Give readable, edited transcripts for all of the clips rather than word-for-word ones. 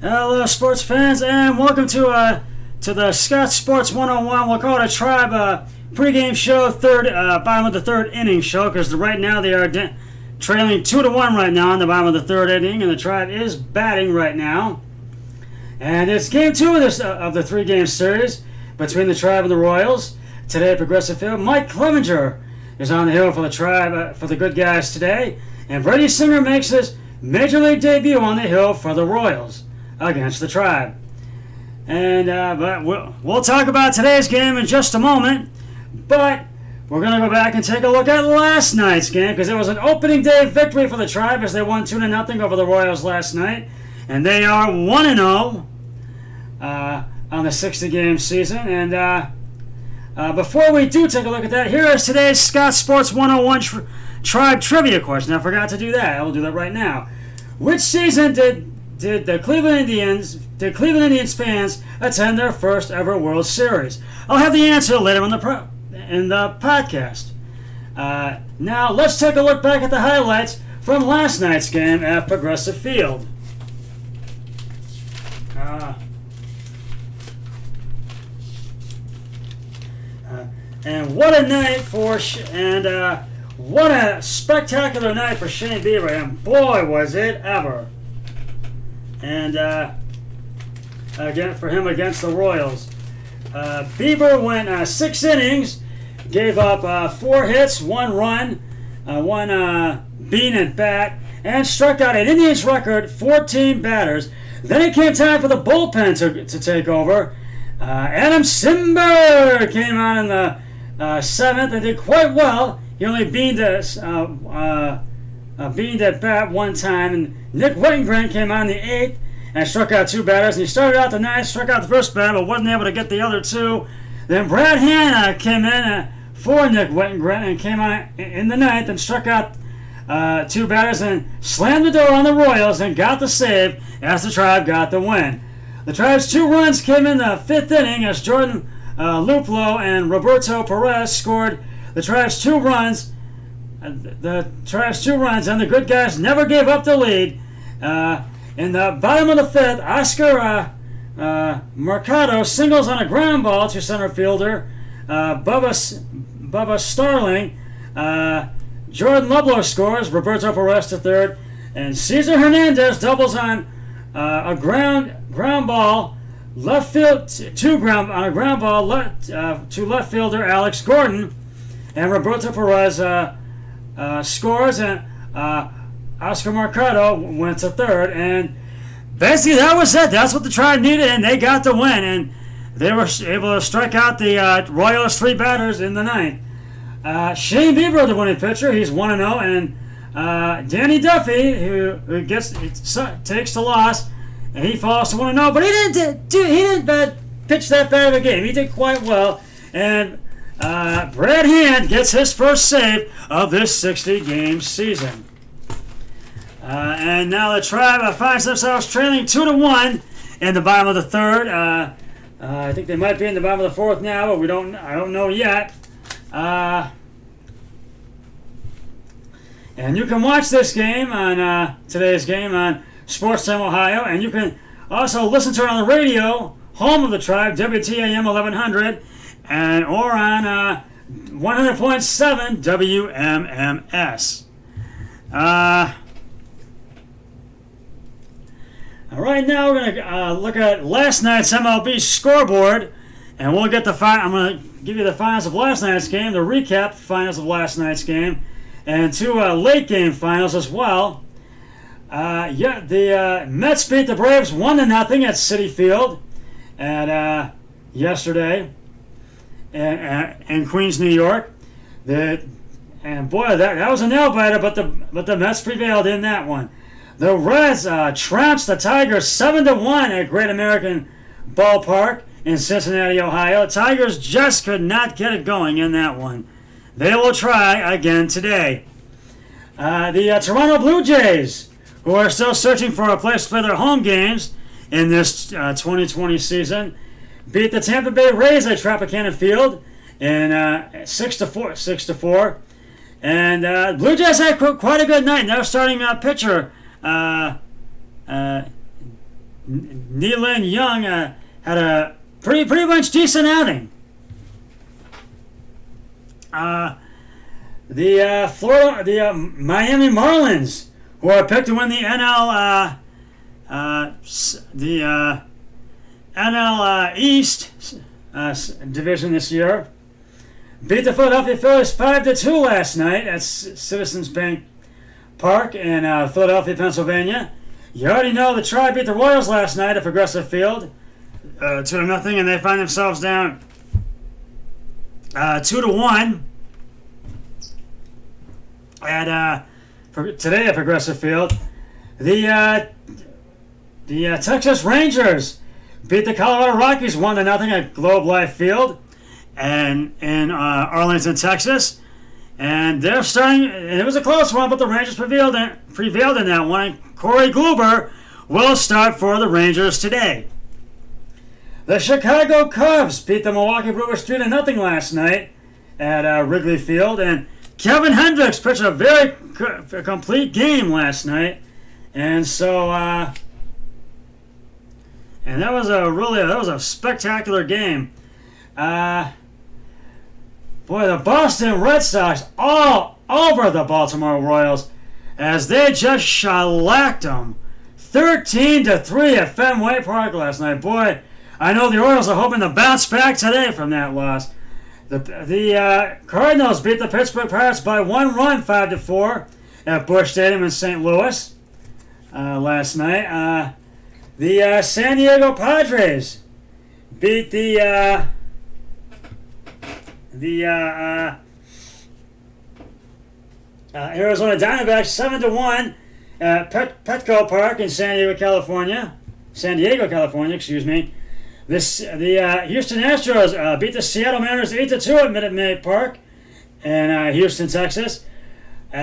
Hello, sports fans, and welcome to the Scott Sports 101. We'll call it a Tribe pregame show, bottom of the third inning show, because right now they are trailing 2-1 right now in the bottom of the third inning, and the Tribe is batting right now. And it's game two of the three-game series between the Tribe and the Royals. Today at Progressive Field, Mike Clevenger is on the hill for the Tribe, for the good guys today, and Brady Singer makes his Major League debut on the hill for the Royals against the Tribe. And but we'll talk about today's game in just a moment. But we're going to go back and take a look at last night's game, because it was an opening day victory for the Tribe as they won 2-0 over the Royals last night. And they are 1-0 on the 60-game season. And before we do take a look at that, here is today's Scott Sports 101 Tribe trivia question. I forgot to do that. I will do that right now. Which season did the Cleveland Indians fans attend their first ever World Series? I'll have the answer later in the podcast. Now let's take a look back at the highlights from last night's game at Progressive Field. And what a night what a spectacular night for Shane Bieber, and boy was it ever. And again for him against the Royals. Bieber went 6 innings, gave up 4 hits, 1 run, 1 bean at bat, and struck out an Indians record 14 batters. Then it came time for the bullpen to take over. Adam Simber came on in the 7th and did quite well. He only beaned at bat 1 time, and Nick Wittengren came on in the 8th and struck out 2 batters. And he started out the 9th, struck out the first batter, but wasn't able to get the other 2. Then Brad Hanna came in for Nick Wittengren and came on in the 9th and struck out 2 batters and slammed the door on the Royals and got the save as the Tribe got the win. The Tribe's 2 runs came in the 5th inning as Jordan Luplow and Roberto Perez scored the Tribe's 2 runs. And the good guys never gave up the lead. In the bottom of the 5th, Oscar Mercado singles on a ground ball to center fielder Bubba Starling. Jordan Luplow scores, Roberto Perez to third, and Cesar Hernandez doubles on a ground ball left field to left fielder Alex Gordon, and Roberto Perez scores, and Oscar Mercado went to third. And basically that was it. That's what the Tribe needed, and they got the win, and they were able to strike out the Royals 3 batters in the 9th. Shane Bieber, the winning pitcher, he's 1-0, and Danny Duffy, who takes the loss, and he falls to 1-0, but he didn't pitch that bad of a game. He did quite well, and Brad Hand gets his first save of this 60-game season. And now the Tribe finds themselves trailing 2-1 in the bottom of the 3rd. I think they might be in the bottom of the 4th now, but I don't know yet. And you can watch this game on today's game on Sports Time Ohio, and you can also listen to it on the radio, home of the Tribe, WTAM 1100, or on 100.7 WMMS. All right, now we're going to look at last night's MLB scoreboard, and we'll get I'm going to give you the finals of last night's game, the recap finals of last night's game, and 2 late game finals as well. The Mets beat the Braves 1-0 at Citi Field yesterday in Queens, New York. And boy, that was a nail biter, but the Mets prevailed in that one. The Reds trounced the Tigers 7-1 at Great American Ballpark in Cincinnati, Ohio. The Tigers just could not get it going in that one. They will try again today. The Toronto Blue Jays, who are still searching for a place to play their home games in this 2020 season, beat the Tampa Bay Rays at Tropicana Field in 6-4. And Blue Jays had quite a good night. Now starting pitcher Nealon Young had a pretty much decent outing. The Miami Marlins, who are picked to win the NL East division this year, beat the Philadelphia Phillies 5-2 last night at Citizens Bank Park in Philadelphia, Pennsylvania. You already know the Tribe beat the Royals last night at Progressive Field 2-0, and they find themselves down 2-1 at today at Progressive Field. The Texas Rangers beat the Colorado Rockies 1-0 at Globe Life Field and in Arlington, Texas. And they're starting, and it was a close one, but the Rangers prevailed in that one. Corey Kluber will start for the Rangers today. The Chicago Cubs beat the Milwaukee Brewers 3-0 last night at Wrigley Field, and Kevin Hendricks pitched a very complete game last night, and so and that was a spectacular game. Boy, the Boston Red Sox all over the Baltimore Royals as they just shellacked them 13-3 at Fenway Park last night. Boy, I know the Orioles are hoping to bounce back today from that loss. The Cardinals beat the Pittsburgh Pirates by 1 run, 5-4 at Busch Stadium in St. Louis last night. The San Diego Padres beat the Arizona Diamondbacks 7-1 at Petco Park in San Diego, California. Excuse me. The Houston Astros beat the Seattle Mariners 8-2 at Minute Maid Park in Houston, Texas. 2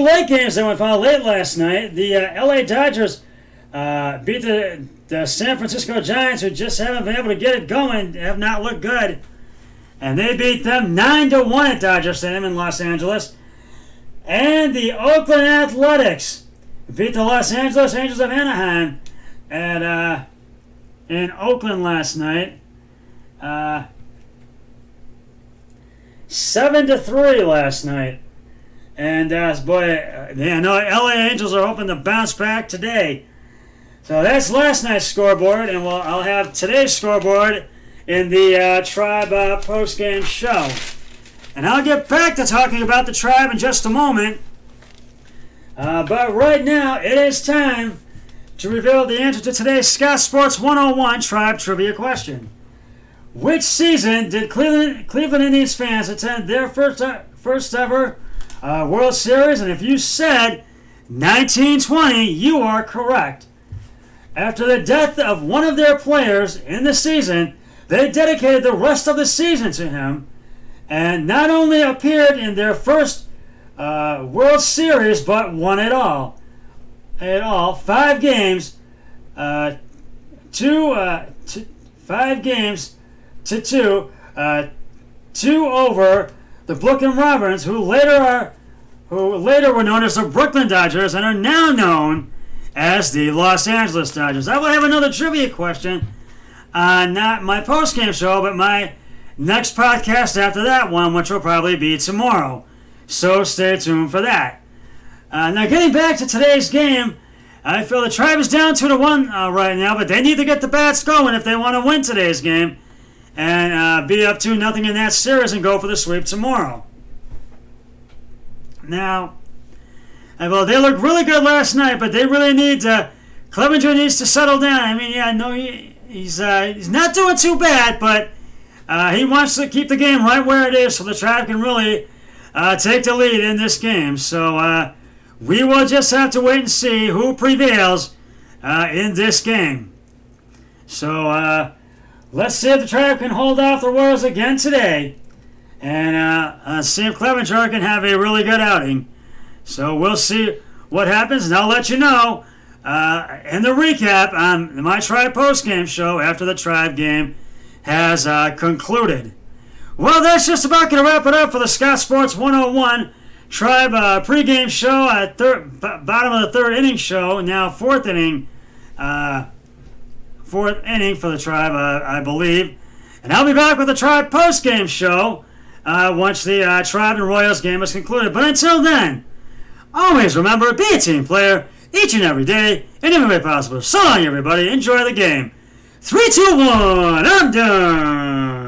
late games that went final late last night. The LA Dodgers beat the San Francisco Giants, who just haven't been able to get it going, have not looked good. And they beat them 9-1 at Dodger Stadium in Los Angeles. And the Oakland Athletics beat the Los Angeles Angels of Anaheim at in Oakland last night. 7-3 last night. And boy, I know LA Angels are hoping to bounce back today. So that's last night's scoreboard, and I'll have today's scoreboard in the Tribe post-game show. And I'll get back to talking about the Tribe in just a moment. But right now, it is time to reveal the answer to today's Scott Sports 101 Tribe Trivia question. Which season did Cleveland Indians fans attend their first ever World Series? And if you said 1920, you are correct. After the death of one of their players in the season, they dedicated the rest of the season to him, and not only appeared in their first World Series, but won it all. 5 games, 5 games to 2, 2 over the Brooklyn Rovers, who later were known as the Brooklyn Dodgers and are now known as the Los Angeles Dodgers. I will have another trivia question on not my post-game show, but my next podcast after that one, which will probably be tomorrow. So stay tuned for that. Now, getting back to today's game, I feel the Tribe is down 2-1 right now, but they need to get the bats going if they want to win today's game and be up 2-0 in that series and go for the sweep tomorrow. Now, well, they looked really good last night, but they really need to. Clevenger needs to settle down. I mean, yeah, no, he's not doing too bad, but he wants to keep the game right where it is so the Tribe can really take the lead in this game. So we will just have to wait and see who prevails in this game. So let's see if the Tribe can hold off the Royals again today, and see if Clevenger can have a really good outing. So we'll see what happens, and I'll let you know in the recap on my Tribe postgame show after the Tribe game has concluded. Well, that's just about going to wrap it up for the Scott Sports 101 Tribe pregame show at bottom of the third inning show, now fourth inning fourth inning for the Tribe, I believe. And I'll be back with the Tribe post-game show once the Tribe and Royals game is concluded. But until then, always remember, be a team player each and every day in every way possible. So long, everybody. Enjoy the game. 3, 2, 1. I'm done.